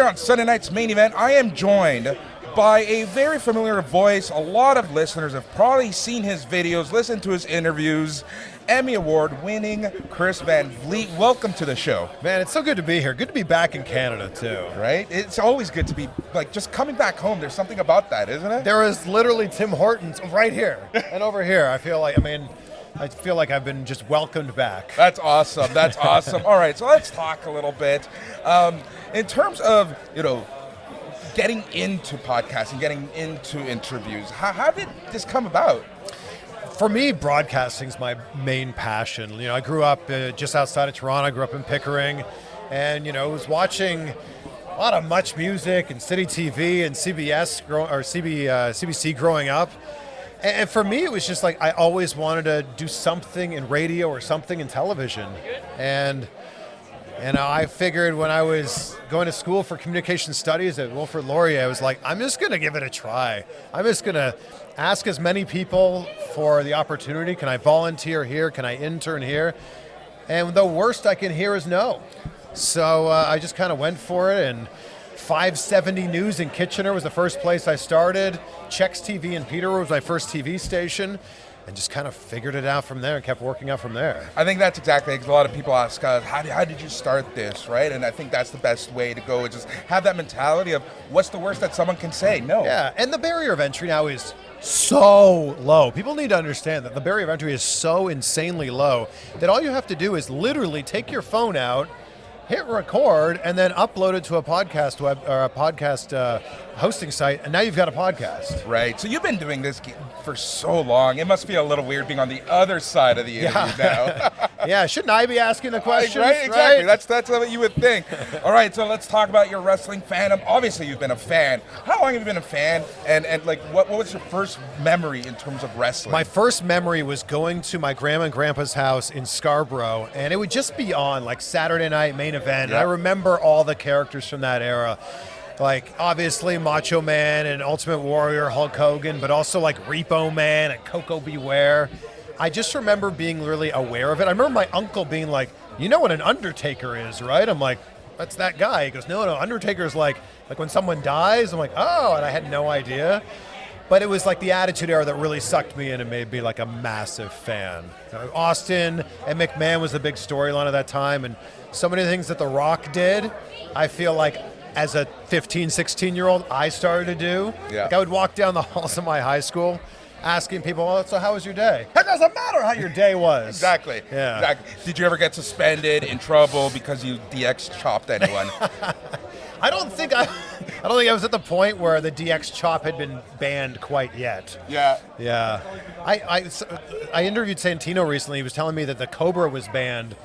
here on Sunday night's main event, I am joined by a very familiar voice. A lot of listeners have probably seen his videos, listened to his interviews. Emmy Award winning Chris Van Vliet. Welcome to the show. Man, it's so good to be here. Good to be back in Canada, too. Right? It's always good to be, just coming back home. There's something about that, isn't it? There is literally Tim Hortons right here and over here. I feel like I've been just welcomed back. That's awesome. That's awesome. All right, so let's talk a little bit. In terms of, getting into podcasting, getting into interviews, how did this come about? For me, broadcasting is my main passion. I grew up just outside of Toronto. I grew up in Pickering, and was watching a lot of Much Music and City TV and CBC growing up. And for me, it was just like I always wanted to do something in radio or something in television. And I figured when I was going to school for communication studies at Wilfrid Laurier, I was like, I'm just going to give it a try. I'm just going to ask as many people for the opportunity. Can I volunteer here? Can I intern here? And the worst I can hear is no. So I just kind of went for it, and 570 News in Kitchener was the first place I started. Chex TV in Peterborough was my first TV station, and just kind of figured it out from there and kept working out from there. I think that's exactly, because a lot of people ask, how did you start this, right? And I think that's the best way to go, is just have that mentality of what's the worst that someone can say? No. Yeah, and the barrier of entry now is so low. People need to understand that the barrier of entry is so insanely low that all you have to do is literally take your phone out, hit record, and then upload it to a podcast hosting site, and now you've got a podcast. Right. So you've been doing this for so long. It must feel a little weird being on the other side of the interview now. Yeah, shouldn't I be asking the questions? Right, exactly. Right? That's what you would think. All right, so let's talk about your wrestling fandom. Obviously, you've been a fan. How long have you been a fan? And what was your first memory in terms of wrestling? My first memory was going to my grandma and grandpa's house in Scarborough, and it would just be on Saturday night main event. Yep. And I remember all the characters from that era. Obviously Macho Man and Ultimate Warrior, Hulk Hogan, but also Repo Man and Coco Beware. I just remember being really aware of it. I remember my uncle being like, you know what an Undertaker is, right? I'm like, that's that guy. He goes, no, Undertaker's like when someone dies. I'm like, oh, and I had no idea. But it was the Attitude Era that really sucked me in and made me a massive fan. Austin and McMahon was the big storyline of that time, and so many things that The Rock did, I feel as a 15, 16-year-old, I started to do. Yeah. I would walk down the halls of my high school asking people, well, so how was your day? It doesn't matter how your day was. Exactly. Yeah. Exactly. Did you ever get suspended, in trouble because you DX chopped anyone? I don't think I was at the point where the DX chop had been banned quite yet. Yeah. Yeah. I interviewed Santino recently. He was telling me that the Cobra was banned.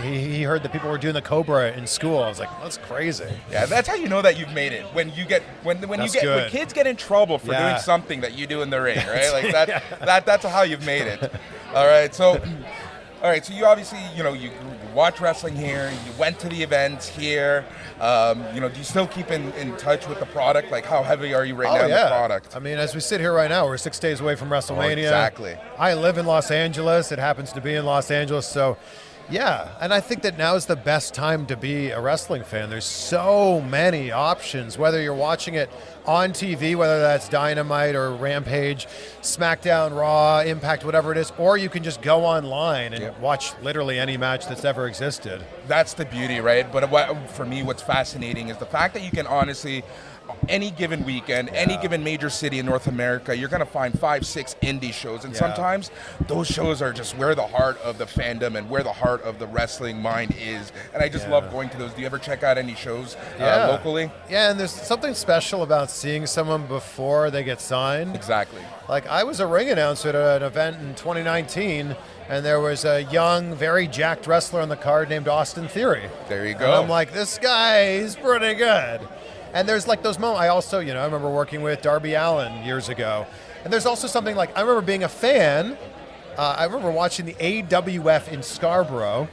He heard that people were doing the Cobra in school. I was like, that's crazy. Yeah, that's how you know that you've made it. When kids get in trouble for doing something that you do in the ring, right? That's how you've made it. All right, so you obviously you watch wrestling here. You went to the events here. Do you still keep in touch with the product? How heavy are you right now in the product? I mean, as we sit here right now, we're 6 days away from WrestleMania. Oh, exactly. I live in Los Angeles. It happens to be in Los Angeles, so. Yeah, and I think that now is the best time to be a wrestling fan. There's so many options, whether you're watching it on TV, whether that's Dynamite or Rampage, SmackDown, Raw, Impact, whatever it is, or you can just go online and watch literally any match that's ever existed. That's the beauty, right? But for me, what's fascinating is the fact that you can honestly, any given weekend, any given major city in North America, you're going to find 5, 6 indie shows. And sometimes those shows are just where the heart of the fandom and where the heart of the wrestling mind is. And I just love going to those. Do you ever check out any shows locally? Yeah, and there's something special about seeing someone before they get signed. Exactly. I was a ring announcer at an event in 2019, and there was a young, very jacked wrestler on the card named Austin Theory. There you go. And I'm like, this guy, he's pretty good. And there's those moments. I also, I remember working with Darby Allin years ago. And there's also something I remember being a fan. I remember watching the AWF in Scarborough,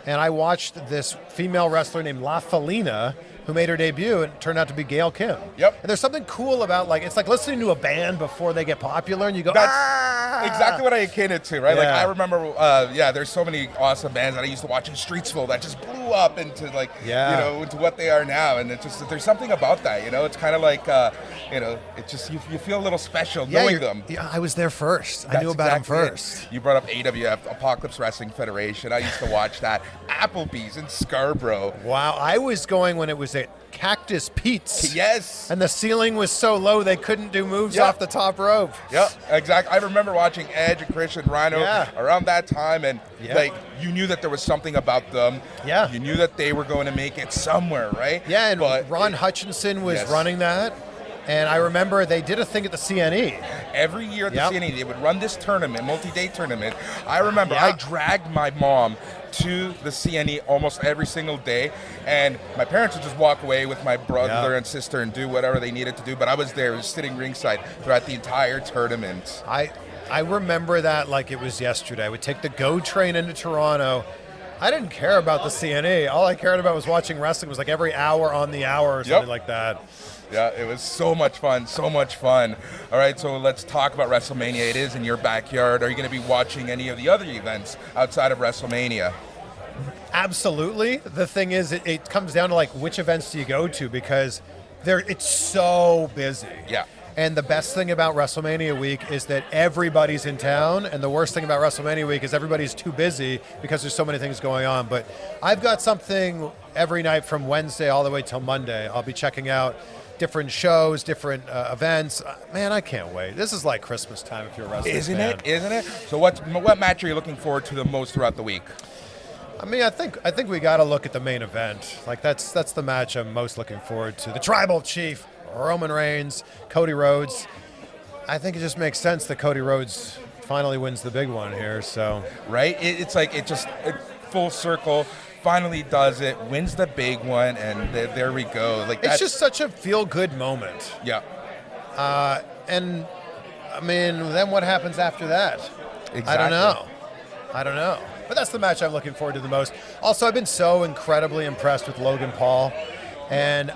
and I watched this female wrestler named La Felina who made her debut, and it turned out to be Gail Kim. Yep. And there's something cool about, like, it's like listening to a band before they get popular, and you go, That's exactly what I akin it to, right? Yeah. Like, I remember, there's so many awesome bands that I used to watch in Streetsville that just blew up into, like, into what they are now. And it's just, there's something about that, It's kind of like, it just, you feel a little special knowing them. Yeah, I was there first. I knew about them first. You brought up AWF, Apocalypse Wrestling Federation. I used to watch that. Applebee's in Scarborough. Wow, I was going when it was at Cactus Pete's. Yes. And the ceiling was so low they couldn't do moves off the top rope. Yep, exactly. I remember watching Edge and Christian Rhino around that time, and like, you knew that there was something about them. Yeah. You knew that they were going to make it somewhere, right? Yeah, and Ron Hutchinson was running that. And I remember they did a thing at the CNE. Every year at the CNE, they would run this tournament, multi-day tournament. I remember I dragged my mom to the CNE almost every single day, and my parents would just walk away with my brother and sister and do whatever they needed to do, but I was there, sitting ringside throughout the entire tournament. I remember that like it was yesterday. I would take the GO train into Toronto. I didn't care about the CNE. All I cared about was watching wrestling. It was like every hour on the hour or something like that. Yeah, it was so much fun, so much fun. All right, so let's talk about WrestleMania. It is in your backyard. Are you going to be watching any of the other events outside of WrestleMania? Absolutely. The thing is, it comes down to like which events do you go to, because it's so busy. Yeah. And the best thing about WrestleMania week is that everybody's in town, and the worst thing about WrestleMania week is everybody's too busy because there's so many things going on. But I've got something every night from Wednesday all the way till Monday. I'll be checking out different shows, different events. Man, I can't wait. This is like Christmas time if you're a wrestling fan. Isn't it? So what match are you looking forward to the most throughout the week? I mean, I think we got to look at the main event. Like that's the match I'm most looking forward to. The Tribal Chief, Roman Reigns, Cody Rhodes. I think it just makes sense that Cody Rhodes finally wins the big one here. So right, it's like it full circle. Finally does it, wins the big one, and there we go. Like it's just such a feel-good moment. Yeah. And I mean, then what happens after that? Exactly. I don't know. But that's the match I'm looking forward to the most. Also, I've been so incredibly impressed with Logan Paul, and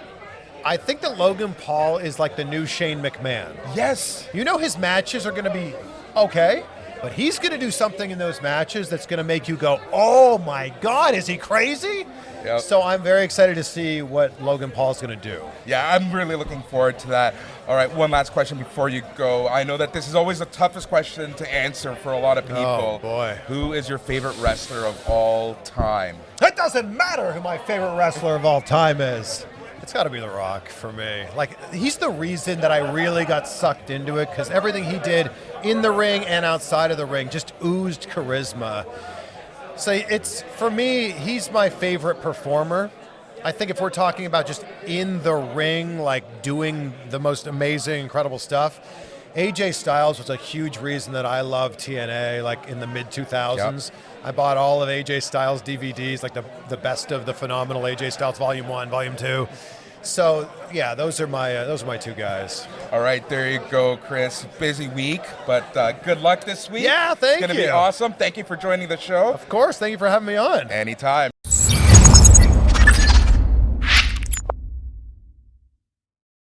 I think that Logan Paul is like the new Shane McMahon. Yes. His matches are going to be okay, but he's going to do something in those matches that's going to make you go, oh my God, is he crazy? Yep. So I'm very excited to see what Logan Paul's going to do. Yeah, I'm really looking forward to that. All right, one last question before you go. I know that this is always the toughest question to answer for a lot of people. Oh, boy. Who is your favorite wrestler of all time? It doesn't matter who my favorite wrestler of all time is. It's got to be The Rock for me. Like, he's the reason that I really got sucked into it, because everything he did in the ring and outside of the ring just oozed charisma. So for me, he's my favorite performer. I think if we're talking about just in the ring, like doing the most amazing, incredible stuff, AJ Styles was a huge reason that I loved TNA, like in the mid-2000s. Yep. I bought all of AJ Styles DVDs, like the best of the phenomenal AJ Styles Volume 1, Volume 2. So, yeah, those are my two guys. All right, there you go, Chris. Busy week, but good luck this week. Yeah, thank you. It's going to be awesome. Thank you for joining the show. Of course. Thank you for having me on. Anytime.